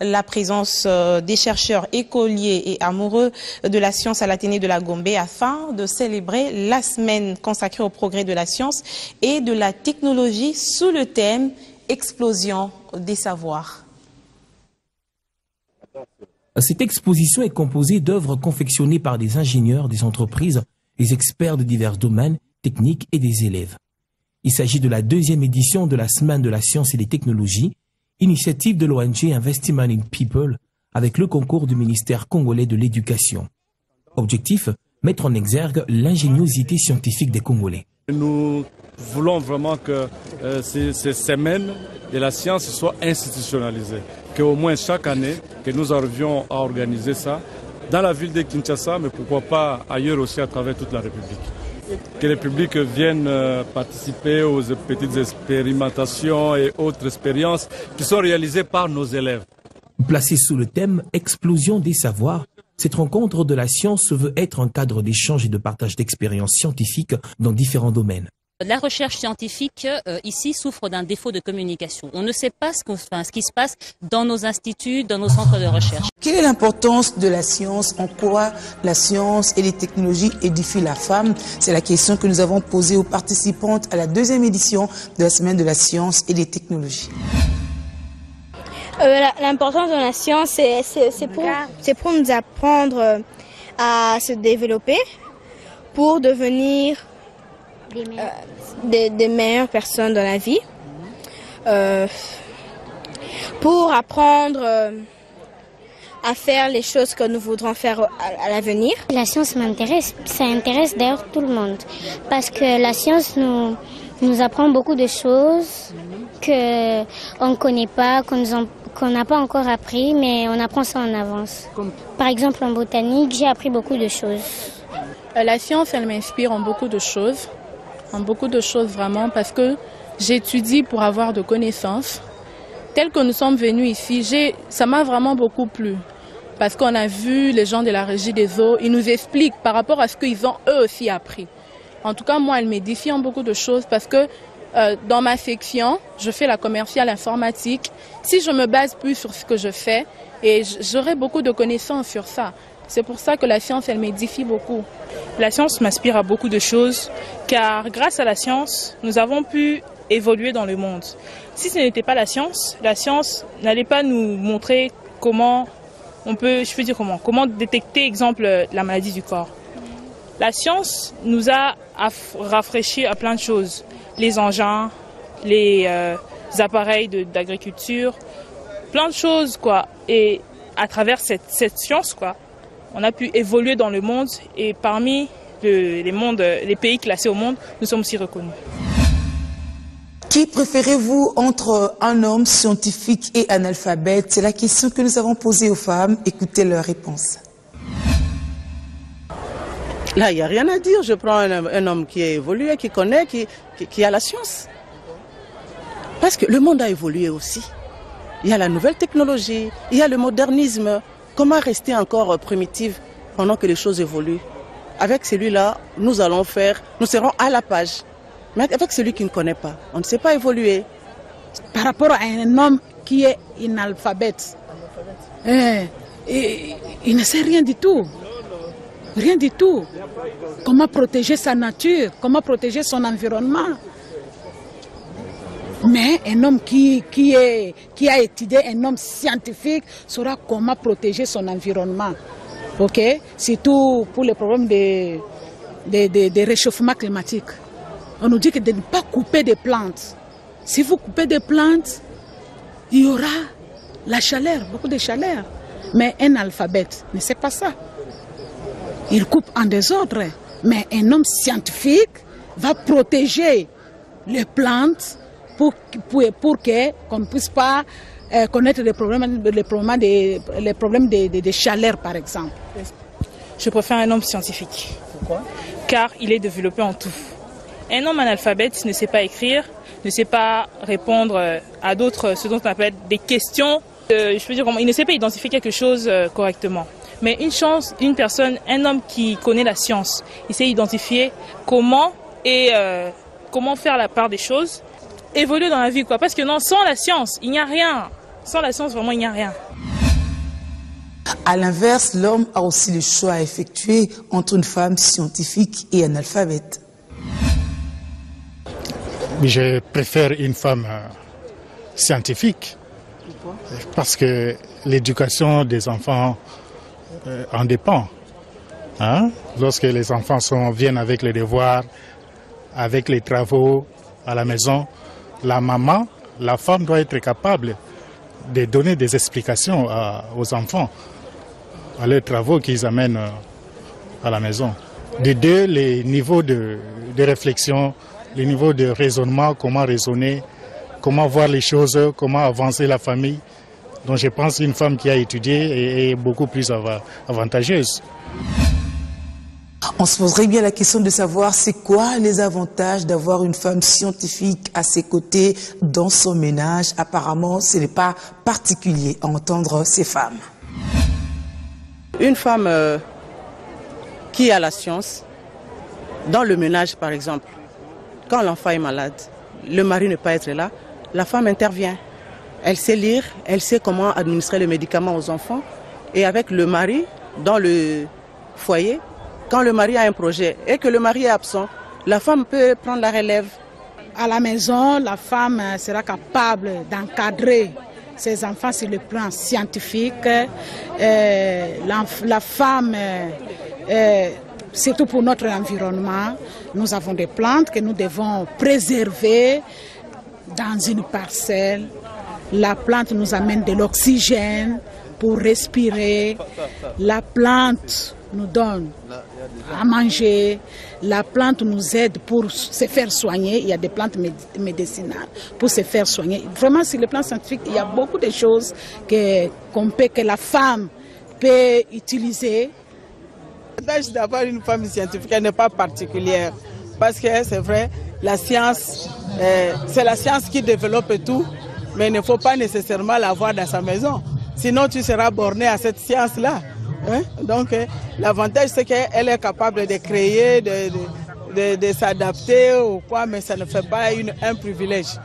la présence des chercheurs écoliers et amoureux de la science à l'Athénée de la Gombe afin de célébrer la semaine consacrée au progrès de la science et de la technologie sous le thème « Explosion des savoirs ». Cette exposition est composée d'œuvres confectionnées par des ingénieurs, des entreprises, des experts de divers domaines techniques et des élèves. Il s'agit de la 2e édition de la Semaine de la Science et des Technologies, initiative de l'ONG Investment in People avec le concours du ministère congolais de l'Éducation. Objectif, mettre en exergue l'ingéniosité scientifique des Congolais. Nous voulons vraiment que ces semaines de la science soient institutionnalisées, qu'au moins chaque année, que nous arrivions à organiser ça dans la ville de Kinshasa, mais pourquoi pas ailleurs aussi à travers toute la République. Que le public vienne participer aux petites expérimentations et autres expériences qui sont réalisées par nos élèves. Placée sous le thème « Explosion des savoirs », cette rencontre de la science se veut être un cadre d'échange et de partage d'expériences scientifiques dans différents domaines. La recherche scientifique ici souffre d'un défaut de communication. On ne sait pas ce qui se passe dans nos instituts, dans nos centres de recherche. Quelle est l'importance de la science? En quoi la science et les technologies édifient la femme? C'est la question que nous avons posée aux participantes à la 2e édition de la Semaine de la Science et des Technologies. L'importance de la science, c'est pour nous apprendre à se développer, pour devenir des meilleures personnes dans la vie, pour apprendre à faire les choses que nous voudrons faire à l'avenir. La science m'intéresse, ça intéresse d'ailleurs tout le monde, parce que la science nous apprend beaucoup de choses qu'on ne connaît pas, qu'on n'a pas encore appris, mais on apprend ça en avance. Par exemple, en botanique, j'ai appris beaucoup de choses. La science, elle m'inspire en beaucoup de choses vraiment, parce que j'étudie pour avoir de connaissances. Tel que nous sommes venus ici, ça m'a vraiment beaucoup plu, parce qu'on a vu les gens de la Régie des eaux, ils nous expliquent par rapport à ce qu'ils ont eux aussi appris. En tout cas, moi, elle m'édifie en beaucoup de choses, parce que dans ma section, je fais la commerciale informatique. Si je me base plus sur ce que je fais, et j'aurai beaucoup de connaissances sur ça. C'est pour ça que la science, elle m'édifie beaucoup. La science m'inspire à beaucoup de choses, car grâce à la science, nous avons pu évoluer dans le monde. Si ce n'était pas la science n'allait pas nous montrer comment comment détecter, exemple, la maladie du corps. La science nous a rafraîchi à plein de choses. Les engins, les appareils d'agriculture, plein de choses, quoi. Et à travers cette science, quoi, on a pu évoluer dans le monde, et parmi les pays classés au monde, nous sommes aussi reconnus. Qui préférez-vous entre un homme scientifique et analphabète? C'est la question que nous avons posée aux femmes. Écoutez leurs réponses. Là, il n'y a rien à dire. Je prends un homme qui est évolué, qui connaît, qui a la science. Parce que le monde a évolué aussi. Il y a la nouvelle technologie, il y a le modernisme. Comment rester encore primitive pendant que les choses évoluent? Avec celui-là, nous serons à la page. Mais avec celui qui ne connaît pas, on ne sait pas évoluer. Par rapport à un homme qui est analphabète, il ne sait rien du tout. Rien du tout. Comment protéger sa nature, comment protéger son environnement. Mais un homme qui a étudié, un homme scientifique, saura comment protéger son environnement. Ok? Surtout pour les problèmes de réchauffement climatique. On nous dit que de ne pas couper des plantes. Si vous coupez des plantes, il y aura la chaleur, beaucoup de chaleur. Mais un analphabète ne sait pas ça. Il coupe en désordre. Mais un homme scientifique va protéger les plantes pour qu'on ne puisse pas connaître les problèmes de chaleur, par exemple. Je préfère un homme scientifique. Pourquoi? Car il est développé en tout. Un homme analphabète ne sait pas écrire, ne sait pas répondre à d'autres, ce dont on appelle des questions. Il ne sait pas identifier quelque chose correctement. Mais une personne, un homme qui connaît la science, il sait identifier comment faire la part des choses, évoluer dans la vie, quoi. Parce que non, sans la science, il n'y a rien. Sans la science, vraiment, il n'y a rien. À l'inverse, l'homme a aussi le choix à effectuer entre une femme scientifique et analphabète. Je préfère une femme scientifique parce que l'éducation des enfants en dépend. Hein? Lorsque les enfants viennent avec les devoirs, avec les travaux à la maison, la maman, la femme doit être capable de donner des explications aux enfants, à leurs travaux qu'ils amènent à la maison. De deux, les niveaux de réflexion, les niveaux de raisonnement, comment raisonner, comment voir les choses, comment avancer la famille. Donc je pense qu'une femme qui a étudié est beaucoup plus avantageuse. On se poserait bien la question de savoir c'est quoi les avantages d'avoir une femme scientifique à ses côtés dans son ménage. Apparemment, ce n'est pas particulier à entendre ces femmes. Une femme qui a la science, dans le ménage par exemple, quand l'enfant est malade, le mari ne peut pas être là, la femme intervient. Elle sait lire, elle sait comment administrer les médicaments aux enfants. Et avec le mari, dans le foyer, quand le mari a un projet et que le mari est absent, la femme peut prendre la relève. À la maison, la femme sera capable d'encadrer ses enfants sur le plan scientifique. La femme, surtout pour notre environnement, nous avons des plantes que nous devons préserver dans une parcelle. La plante nous amène de l'oxygène pour respirer. La plante nous donne à manger. La plante nous aide pour se faire soigner. Il y a des plantes médicinales pour se faire soigner. Vraiment, sur le plan scientifique, il y a beaucoup de choses que la femme peut utiliser. L'avantage d'avoir une femme scientifique n'est pas particulière. Parce que c'est vrai, la science, c'est la science qui développe tout. Mais il ne faut pas nécessairement l'avoir dans sa maison. Sinon, tu seras borné à cette science-là. Hein? Donc, l'avantage, c'est qu'elle est capable de créer, de s'adapter ou quoi, mais ça ne fait pas un privilège.